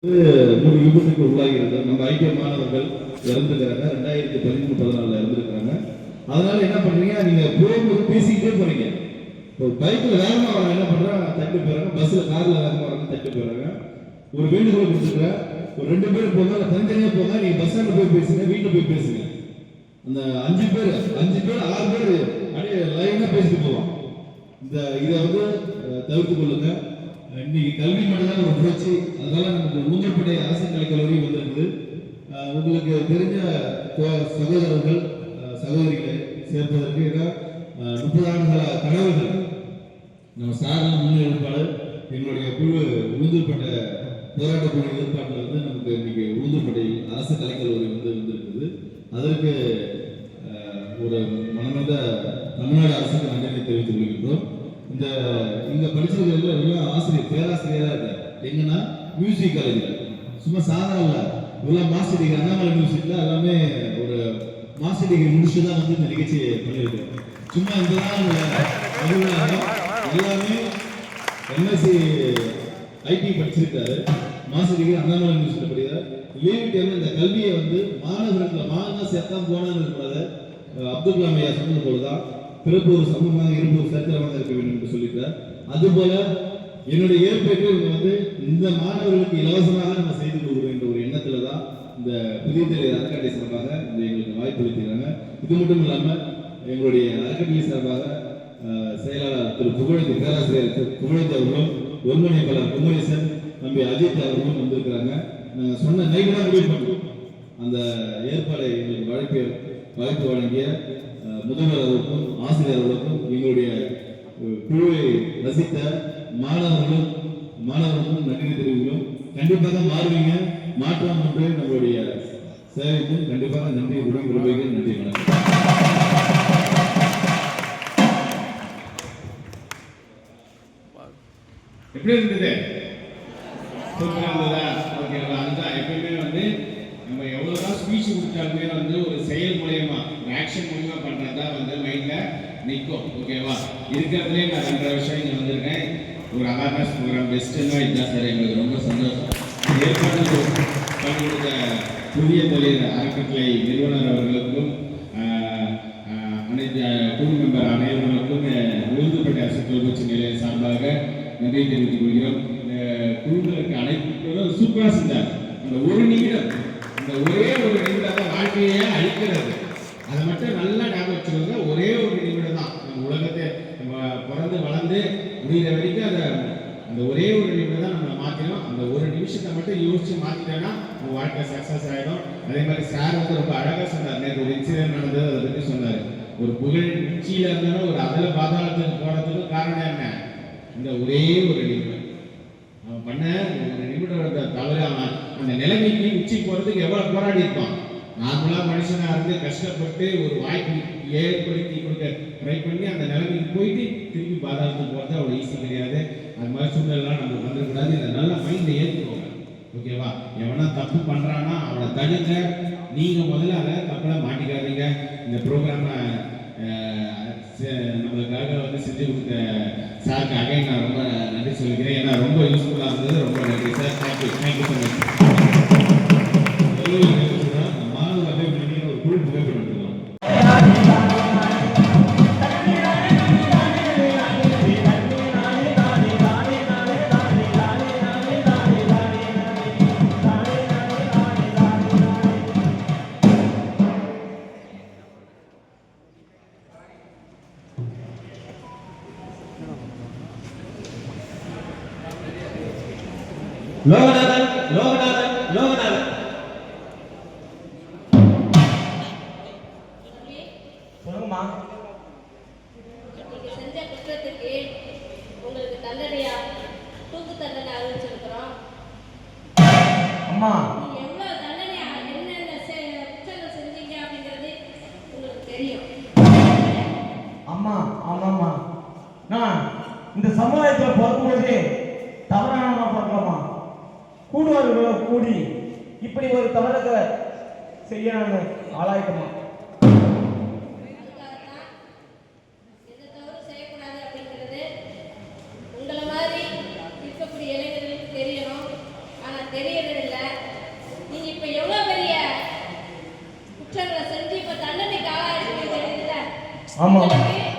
3 விபத்துக்கு உள்ளாகிறது. நம்ம ஐடிஐ மாணவர்கள் இறந்துருக்காங்க. 2013-14 இறந்துருக்காங்க. அதனால என்ன பண்றீங்க, நீங்க போகும்போது பேசிக்கிட்டே போறீங்க. ஒரு பைக்ல வேகமா வர என்ன பண்றாங்க, தட்டு போயிடறாங்க. பஸ்ல கார்ல வேகமா வராங்க, தட்டு போயிடறாங்க. ஒரு வேண்டுகோள் கொடுத்துருக்கேன், ஒரு 2 பேர் போங்க, இல்லை தனித்தனியா போங்க. நீங்க பஸ் ஸ்டாண்ட்ல போய் பேசுங்க, வீட்டுல போய் பேசுங்க. அந்த 5 பேர் 6 பேர் அப்படியே லைனா பேசிட்டு போவோம். இதை வந்து தவிர்த்து கொள்ளுங்க. இன்னைக்கு கல்வி மட்டும்தான் ஒரு புரட்சி. அதனால நமக்கு ஊஞ்சல்பேட்டை அரசு கலைக்கல்லூரி வந்திருக்குது. உங்களுக்கு தெரிஞ்ச சகோதரர்கள் சகோதரிகளை சேர்ப்பதற்கு 30 ஆண்டுகள கனவுகள் நம்ம சாரண முன்னெடுப்பாளர் எங்களுடைய குழு ஊஞ்சல்பேட்டை போராட்ட குழு ஏற்பாட்டில் வந்து நமக்கு இன்னைக்கு ஊஞ்சல்பேட்டை அரசு கலைக்கல்லூரி வந்திருக்குது. அதற்கு ஒரு மனமார்ந்த தமிழ்நாடு அரசுக்கு நன்றியை தெரிவித்துக் கொள்கின்றோம். இங்க படிச்சவர்கள் எல்லாம் ஆசிரியர் பேராசிரியராக இருக்காரு. எங்கன்னா மியூசிக் காலேஜில் சும்மா சாதாரண இவ்வளவு மாஸ்டர் டிகிரி அண்ணாமலை யூனிவர்சிட்டியில எல்லாமே ஒரு மாஸ்டர் டிகிரி முடிச்சு தான் வந்து இந்த நிகழ்ச்சியை பண்ணியிருக்கோம். சும்மா எல்லாமே எம்எஸ்சி ஐடி படிச்சிருக்காரு. மாஸ்டர் டிகிரி அண்ணாமலை யூனிவர்சிட்டியில் படிக்கிறார். லீவு டைம்ல இந்த கல்வியை வந்து மாணவர்கள் மாணவ சேர்த்தா போனான்னு இருக்கிறத அப்துல் கலாம் ஐயா சொன்னது போலதான் பிறப்பு ஒரு சமமாக இருப்பு ஒரு சரித்திரமாக இருக்க வேண்டும் என்று சொல்லிட்டார். அதுபோல என்னுடைய ஏற்பேற்று வந்து இந்த மாணவர்களுக்கு இலவசமாக நம்ம செய்து கொடுக்கிறோம் என்ற ஒரு எண்ணத்துல தான் இந்த புதிய தலைவர் அறக்கட்டளை சார்பாக இந்த எங்களுக்கு வாய்ப்பு அளிக்கிறாங்க. இது மட்டும் இல்லாமல் எங்களுடைய அறக்கட்டளை சார்பாக செயலாளர் திரு புகழேந்தி பேராசிரியர் புகழேந்தி அவர்களும் ஒருங்கிணைப்பாளர் குமரேசன் தம்பி அஜித் அவர்களும் வந்திருக்கிறாங்க. நாங்கள் சொன்ன நைட்டு தான் முடிவு பண்ணோம். அந்த ஏற்பாடை எங்களுக்கு வாய்ப்பு வழங்கிய முதல்வர் அவர்களுக்கும் ஆசிரியர் அவர்களுக்கும் எங்களுடைய குழுவை ரசித்த மாணவர்களுக்கும் நன்றி தெரிவிக்கிறோம். கண்டிப்பாக மாறுவீங்க. மாற்றம் ஒன்று நம்மளுடைய சேவைக்கும் கண்டிப்பாக நன்றி விரும்புகிறேன். நன்றி வணக்கம். எப்படி இருந்தது? சூப்பரா இருந்ததா? ஓகேவா? அதுதான் எப்பயுமே வந்து நம்ம எவ்வளவுதான் ஸ்பீச் கொடுத்தாலுமே வந்து ஒரு செயல் மூலயமா ஆக்ஷன் மூலமா பண்றதா வந்து மைண்ட்ல நிற்கும். ஓகேவா? இருக்கிறதுலே நான் 2 வருஷம் இங்க வந்திருக்கேன். ஒரு அவேர்னஸ் ப்ரோக்ராம் பெஸ்ட்னா இதுதான் சார். எங்களுக்கு ரொம்ப சந்தோஷம். ஏற்பாடு பண்ணி கொடுத்த புதிய தொழில் அறக்கட்டளை நிறுவனர் அவர்களுக்கும் அனைத்து குழு மெம்பர் அனைவர்களுக்கும் ஊர்துப்பேட்டை அரசு தொழிற்சி நிலைய சார்பாக நன்றி தெரிவித்துக் கொள்கிறோம். குழுக்களுக்கு அனைத்து சூப்பராக செஞ்சார். அந்த ஒரு நிமிடம், அந்த ஒரே ஒரு நிமிடம் தான் வாழ்க்கையே அழிக்கிறது. அதை மட்டும் நல்லா ஞாபகம் வச்சுக்கோங்க. ஒரே ஒரு நிமிடம் தான் நம்ம உலகத்தை நம்ம பிறந்து வளர்ந்து முடிகிற வரைக்கும் அந்த ஒரே ஒரு நிமிடம் தான் நம்மளை மாற்றினோம். அந்த ஒரு நிமிஷத்தை மட்டும் யோசிச்சு மாற்றிட்டோன்னா நம்ம வாழ்க்கை சக்ஸஸ் ஆகிடும். அதே மாதிரி சார் வந்து ரொம்ப அழகாக சொன்னார். நேற்று ஒரு இன்சிடென்ட் நடந்தது, அதை பற்றி சொன்னார். ஒரு புகழ் உச்சியில் இருந்தாலும் ஒரு அதில் பாதாளத்துக்கு போகிறதுக்கு காரணம் என்ன? இந்த ஒரே ஒரு நிமிடம் அவன் பண்ண ஒரு நிமிடம் தவறு. அவன் அந்த நிலைமைக்கு உச்சி போகிறதுக்கு எவ்வளோ போராடி இருப்பான். நார்மலாக மனுஷனாக இருந்து கஷ்டப்பட்டு ஒரு வாய்ப்பு ஏற்படுத்தி கொடுக்க ட்ரை பண்ணி அந்த நிலைமைக்கு போயிட்டு திருப்பி பாதாளத்துக்கு போகிறது அவ்வளோ ஈஸி கிடையாது. அது மாதிரி சூழ்நிலாம் நம்ம வந்துடக்கூடாது. இதை நல்லா மைண்டை ஏற்றுக்கோங்க. ஓகேவா? எவனா தப்பு பண்ணுறான்னா அவனை தடுங்க. நீங்கள் முதல்ல அதை தப்பெல்லாம் மாட்டிக்காதீங்க. இந்த ப்ரோக்ராமை நம்மளுக்காக வந்து செஞ்சு கொடுத்த சாருக்கு அகைன் நான் ரொம்ப நன்றி சொல்லிக்கிறேன். ஏன்னா ரொம்ப யூஸ்ஃபுல்லாக இருந்தது. ரொம்ப நன்றி சார். Thank you so much. ஒரு குழு புகைப்படம் எடுத்துக்கலாம். லோகநாதன் லோகநாதன் லோகநாதன் சொல்லுங்கம்மா. நீங்க செஞ்ச குற்றத்துக்கு உங்களுக்கு தண்டனையா தூக்கு தண்டனை அறிவிச்சிருக்கிறோம். அம்மா நீங்க எவ்வளவு தண்டனையா என்னென்ன குற்றங்கள் செஞ்சீங்க அப்படிங்கிறது உங்களுக்கு தெரியும். அம்மா ஆமாம்மா, நான் இந்த சமுதாயத்தில் பிறக்கும்போதே தவறான பிறக்கலாமா? கூடுவார்களோ கூடி இப்படி ஒரு தவறுகளை செய்ய நான் ஆளாயிட்டமா? அதுக்காகத்தான் எந்த தவறு செய்யக்கூடாது அப்படிங்கிறது உங்களை மாதிரி இருக்கக்கூடிய இளைஞர்களுக்கு தெரியணும். ஆனா தெரியறது ஆமா. உங்களுக்கு